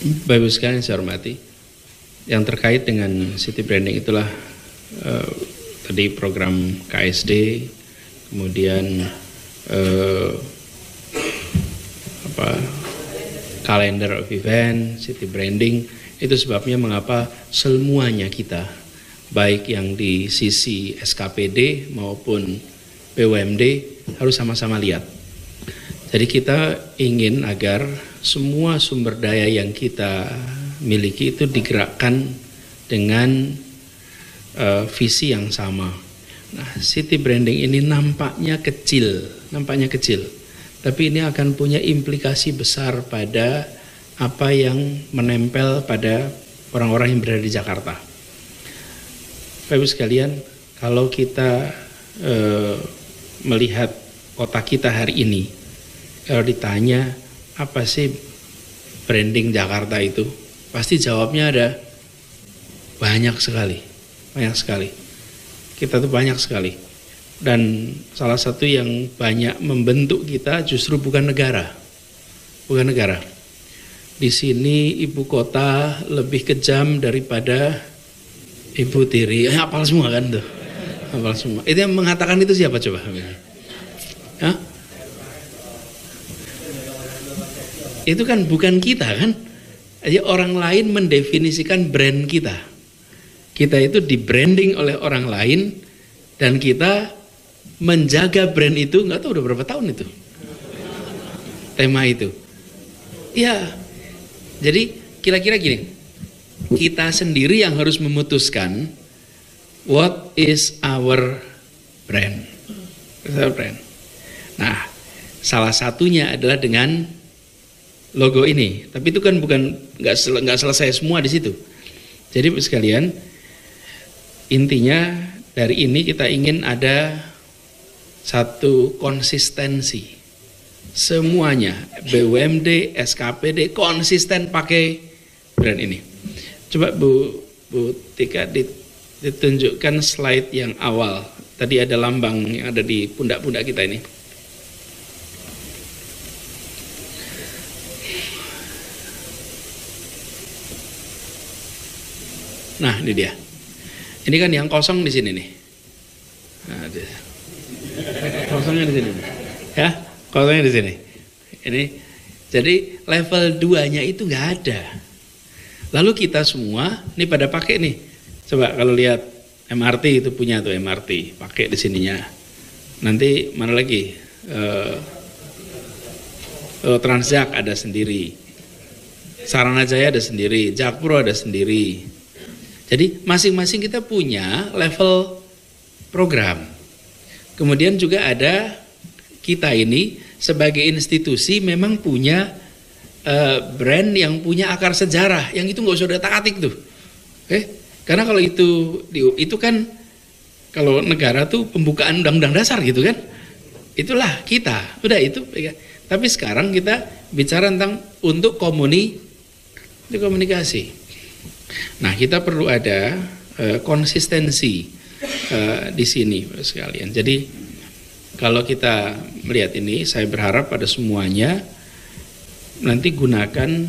Bapak Ibu sekalian yang saya hormati, yang terkait dengan city branding itulah tadi program KSD, kemudian calendar of event, city branding. Itu sebabnya mengapa semuanya kita, baik yang di sisi SKPD maupun BUMD harus sama-sama lihat. Jadi kita ingin agar semua sumber daya yang kita miliki itu digerakkan dengan visi yang sama. Nah, city branding ini nampaknya kecil, tapi ini akan punya implikasi besar pada apa yang menempel pada orang-orang yang berada di Jakarta. Bapak Ibu sekalian, kalau kita melihat kota kita hari ini, kalau ditanya apa sih branding Jakarta itu, pasti jawabnya ada banyak sekali. Kita tuh banyak sekali. Dan salah satu yang banyak membentuk kita justru bukan negara. Di sini ibu kota lebih kejam daripada ibu tiri. Hafal semua kan tuh. Hafal semua. Itu yang mengatakan itu siapa coba? Hah? Itu kan bukan kita kan? Aja orang lain mendefinisikan brand kita. Kita itu di branding oleh orang lain dan kita menjaga brand itu, nggak tahu udah berapa tahun itu tema itu. Ya, jadi kira-kira gini, kita sendiri yang harus memutuskan what is our brand. Nah, salah satunya adalah dengan logo ini, tapi itu kan nggak selesai semua di situ. Jadi sekalian, intinya dari ini kita ingin ada satu konsistensi. Semuanya, BUMD, SKPD konsisten pakai brand ini. Coba Bu Tika ditunjukkan slide yang awal. Tadi ada lambang yang ada di pundak-pundak kita ini. Nah, ini dia. Ini kan yang kosong di sini nih. Nah, kosongnya di sini. Ya, kosongnya di sini. Ini jadi level 2-nya itu nggak ada. Lalu kita semua ini pada pakai nih. Coba kalau lihat MRT itu punya tuh MRT, pakai di sininya. Nanti mana lagi? Transjak ada sendiri. Saranajaya ada sendiri, Jakpro ada sendiri. Jadi masing-masing kita punya level program. Kemudian juga ada kita ini sebagai institusi memang punya brand yang punya akar sejarah, yang itu nggak usah otak-atik tuh. Karena kalau itu kan kalau negara tuh pembukaan undang-undang dasar gitu kan, itulah kita, udah itu. Tapi sekarang kita bicara tentang untuk komunikasi. Nah, kita perlu ada konsistensi di sini sekalian. Jadi kalau kita melihat ini, saya berharap pada semuanya nanti gunakan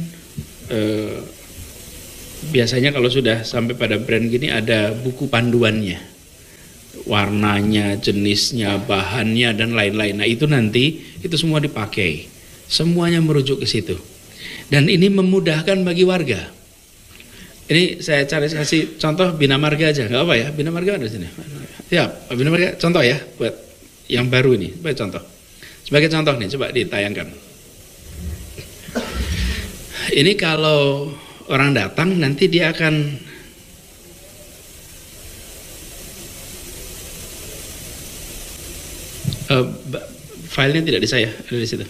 biasanya kalau sudah sampai pada brand gini ada buku panduannya, warnanya, jenisnya, bahannya dan lain-lain. Nah, itu nanti itu semua dipakai, semuanya merujuk ke situ. Dan ini memudahkan bagi warga. Ini saya kasih contoh Bina Marga aja, nggak apa ya? Bina Marga ada di sini. Ya, Bina Marga contoh ya buat yang baru ini. Sebagai contoh. Sebagai contoh nih, coba ditayangkan. Ini kalau orang datang nanti dia akan filenya tidak di saya, ada di situ.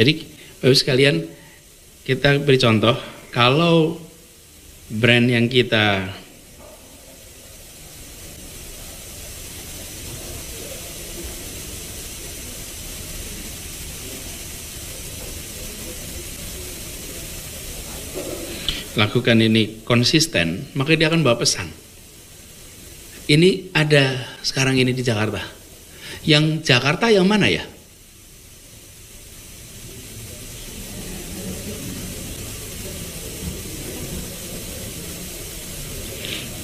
Jadi Bapak sekalian, kita beri contoh, kalau brand yang kita lakukan ini konsisten, maka dia akan bawa pesan. Ini ada sekarang ini di Jakarta. Yang Jakarta yang mana ya?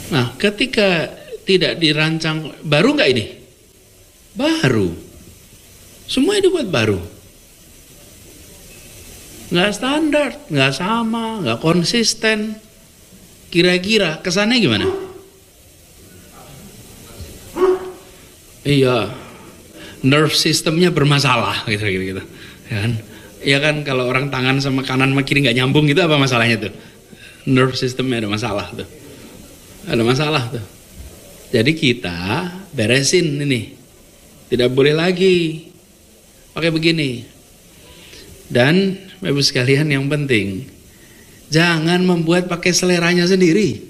Nah, ketika tidak dirancang, baru nggak ini? Baru. Semua dibuat baru. Nggak standar, nggak sama, nggak konsisten. Kira-kira kesannya gimana? Iya, nerve systemnya bermasalah gitu. Ya kan kalau orang tangan sama kanan sama kiri nggak nyambung gitu, apa masalahnya tuh? Nerve systemnya ada masalah tuh. Ada masalah tuh. Jadi kita beresin ini. Tidak boleh lagi pakai begini. Dan Bapak sekalian yang penting, jangan membuat pakai seleranya sendiri.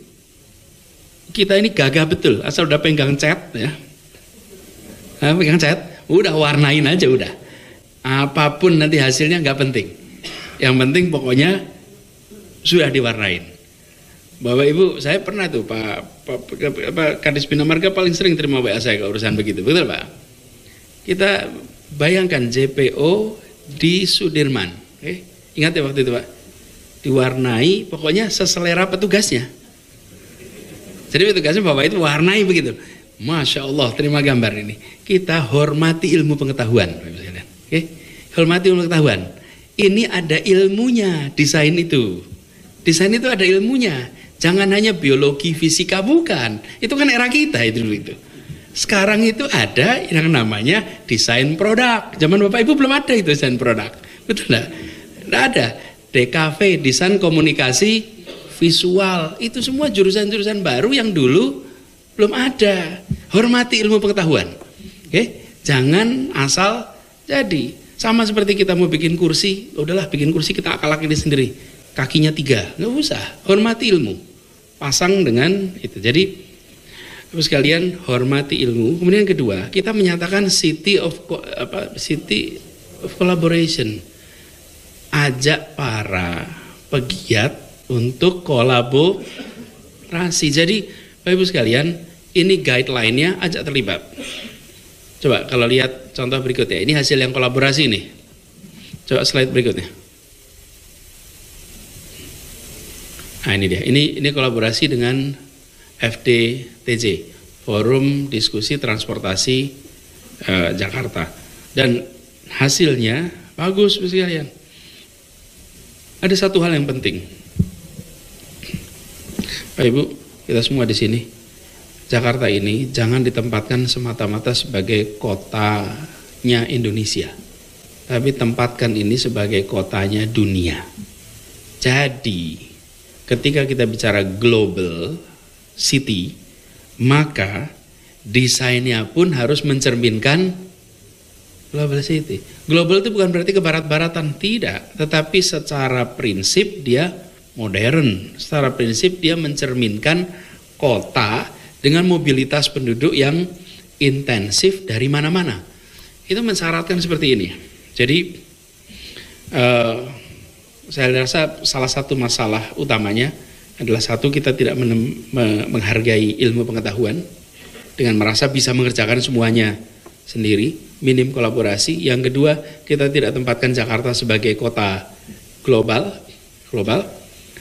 Kita ini gagah betul, asal udah pegang cat ya. Pegang cat, udah warnain aja udah. Apapun nanti hasilnya nggak penting. Yang penting pokoknya sudah diwarnain. Bapak Ibu, saya pernah tuh Pak Kadis Bina Marga paling sering terima WA saya ke urusan begitu, betul Pak? Kita bayangkan JPO di Sudirman, ingat ya waktu itu Pak? Diwarnai, pokoknya seselera petugasnya. Jadi petugasnya Bapak itu warnai begitu. Masya Allah, terima gambar ini. Kita hormati ilmu pengetahuan, hormati ilmu pengetahuan. Ini ada ilmunya, desain itu. Desain itu ada ilmunya. Jangan hanya biologi, fisika, bukan. Itu kan era kita itu dulu itu. Sekarang itu ada yang namanya desain produk. Zaman Bapak Ibu belum ada itu desain produk. Betul enggak? Enggak ada. DKV, desain komunikasi visual. Itu semua jurusan-jurusan baru yang dulu belum ada. Hormati ilmu pengetahuan. Jangan asal jadi. Sama seperti kita mau bikin kursi, udahlah bikin kursi kita akal-akali sendiri. Kakinya 3, nggak usah. Hormati ilmu. Pasang dengan itu. Jadi Bapak sekalian, hormati ilmu. Kemudian yang kedua, kita menyatakan city of collaboration. Ajak para pegiat untuk kolaborasi. Jadi Bapak Ibu sekalian, ini guideline-nya ajak terlibat. Coba kalau lihat contoh berikutnya, ini hasil yang kolaborasi nih. Coba slide berikutnya. Nah ini dia, ini kolaborasi dengan FDTJ, Forum Diskusi Transportasi Jakarta. Dan hasilnya bagus sekalian. Ada satu hal yang penting. Pak Ibu, kita semua di sini, Jakarta ini jangan ditempatkan semata-mata sebagai kotanya Indonesia, tapi tempatkan ini sebagai kotanya dunia. Jadi, ketika kita bicara global city, maka desainnya pun harus mencerminkan global city. Global itu bukan berarti ke barat-baratan, tidak, tetapi secara prinsip dia modern, secara prinsip dia mencerminkan kota dengan mobilitas penduduk yang intensif dari mana-mana. Itu mensyaratkan seperti ini. Jadi saya rasa salah satu masalah utamanya adalah satu, kita tidak menghargai ilmu pengetahuan dengan merasa bisa mengerjakan semuanya sendiri, minim kolaborasi. Yang kedua, kita tidak tempatkan Jakarta sebagai kota global.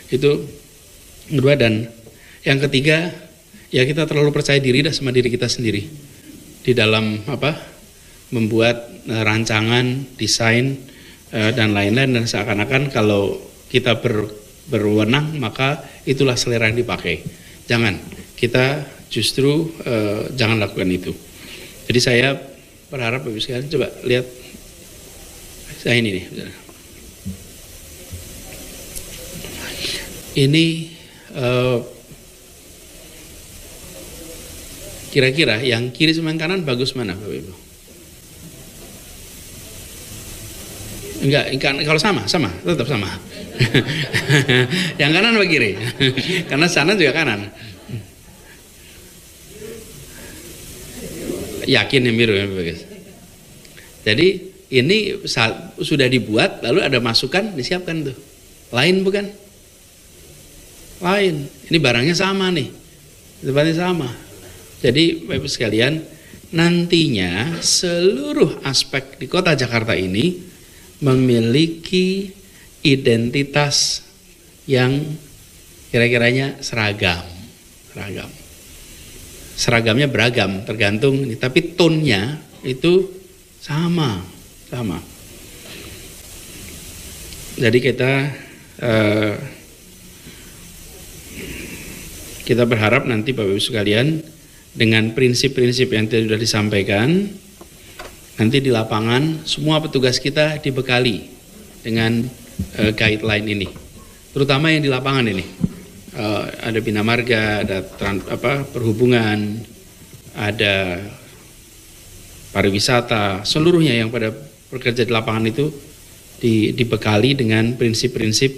Itu kedua. Dan yang ketiga, ya kita terlalu percaya diri dah sama diri kita sendiri di dalam membuat rancangan, desain dan lain-lain, dan seakan-akan kalau kita berwenang maka itulah selera yang dipakai. Jangan, kita justru jangan lakukan itu. Jadi saya berharap Bapak sekalian coba lihat saya ini nih. Ini kira-kira yang kiri sama yang kanan bagus mana Bapak Ibu? Enggak, kalau sama, tetap sama. Yang kanan apa kiri? Karena sana juga kanan. Yakin yang biru ya Bapak. Jadi ini sudah dibuat, lalu ada masukan, disiapkan tuh. Lain bukan? Lain. Ini barangnya sama nih. Tempatnya sama. Jadi Bapak Ibu sekalian, nantinya seluruh aspek di kota Jakarta ini memiliki identitas yang kira-kiranya seragam. seragamnya beragam tergantung ini, tapi tone-nya itu sama. Jadi kita berharap nanti Bapak Ibu sekalian dengan prinsip-prinsip yang tadi sudah disampaikan, nanti di lapangan semua petugas kita dibekali dengan guideline ini, terutama yang di lapangan ini. Ada Bina Marga, ada perhubungan, ada pariwisata, seluruhnya yang pada bekerja di lapangan itu dibekali dengan prinsip-prinsip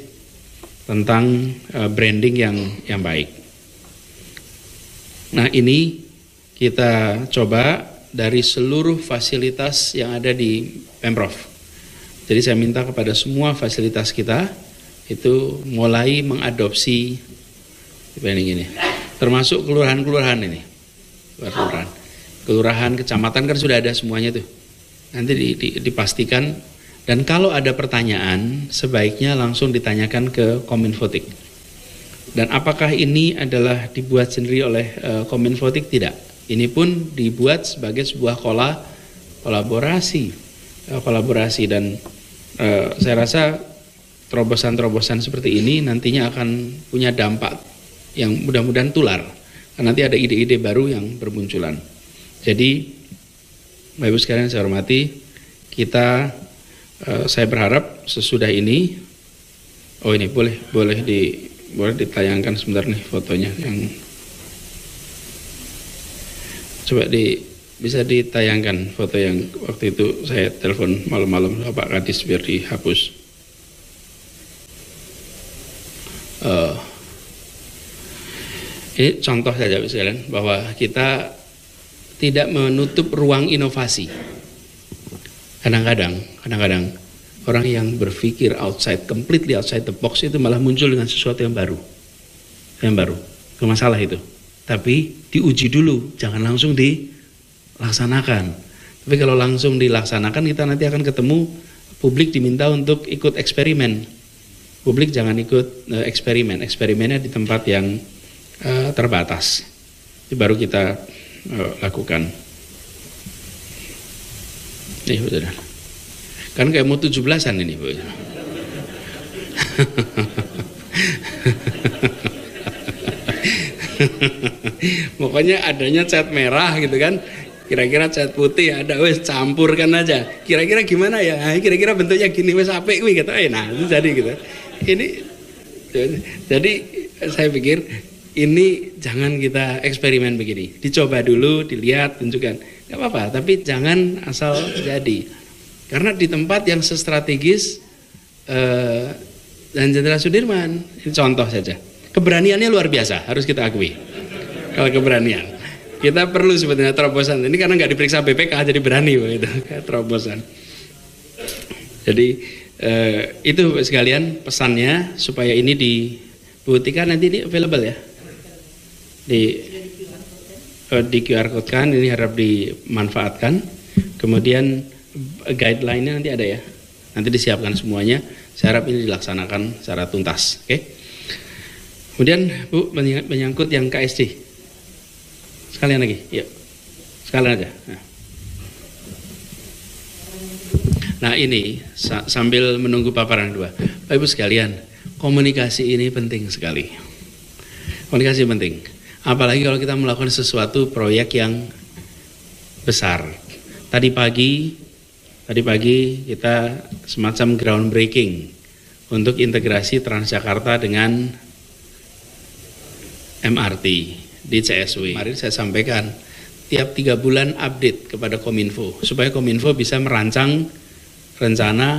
tentang branding yang baik. Nah, ini kita coba dari seluruh fasilitas yang ada di Pemprov. Jadi saya minta kepada semua fasilitas kita itu mulai mengadopsi branding ini, termasuk kelurahan-kelurahan ini. Kelurahan, kecamatan kan sudah ada semuanya tuh. Nanti dipastikan, dan kalau ada pertanyaan sebaiknya langsung ditanyakan ke Kominfotik. Dan apakah ini adalah dibuat sendiri oleh Kominfotik? Tidak. Ini pun dibuat sebagai sebuah kolaborasi dan saya rasa terobosan-terobosan seperti ini nantinya akan punya dampak yang mudah-mudahan tular. Karena nanti ada ide-ide baru yang bermunculan. Jadi Bapak Ibu sekalian saya hormati, saya berharap sesudah ini, ini boleh ditayangkan sebentar nih fotonya, yang coba bisa ditayangkan foto yang waktu itu saya telepon malam-malam Pak Kadis biar dihapus. Ini contoh saja sekalian bahwa kita tidak menutup ruang inovasi. Kadang-kadang orang yang berpikir completely outside the box itu malah muncul dengan sesuatu yang baru, ke masalah itu. Tapi diuji dulu, jangan langsung dilaksanakan. Tapi kalau langsung dilaksanakan, kita nanti akan ketemu publik diminta untuk ikut eksperimen. Publik jangan ikut eksperimennya di tempat yang terbatas. Itu baru kita lakukan. Nih, betul. Kan kayak mau 17-an ini, Bu. Pokoknya adanya cat merah gitu kan. Kira-kira cat putih ada, wes campurkan aja. Kira-kira gimana ya? Kira-kira bentuknya gini, wes apik kuwi gitu. Nah, itu jadi gitu. Jadi saya pikir ini jangan kita eksperimen begini. Dicoba dulu, dilihat, tunjukkan. Enggak apa-apa, tapi jangan asal jadi. Karena di tempat yang sestrategis dan Jenderal Sudirman, ini contoh saja. Keberaniannya luar biasa, harus kita akui. Kalau keberanian, kita perlu sebetulnya terobosan. Ini karena nggak diperiksa BPK jadi berani, gitu, terobosan. Jadi itu sekalian pesannya supaya ini dibuktikan, nanti ini available ya. Di QR code kan, ini harap dimanfaatkan. Kemudian guideline-nya nanti ada ya. Nanti disiapkan semuanya. Saya harap ini dilaksanakan secara tuntas. Oke. Kemudian Bu, menyangkut yang KSD. Sekalian lagi, yuk. Sekalian aja. Nah ini sambil menunggu paparan dua, Bapak Ibu sekalian, komunikasi ini penting sekali. Komunikasi penting. Apalagi kalau kita melakukan sesuatu proyek yang besar. Tadi pagi kita semacam groundbreaking untuk integrasi Transjakarta dengan MRT di CSW. Kemarin saya sampaikan tiap 3 bulan update kepada Kominfo supaya Kominfo bisa merancang rencana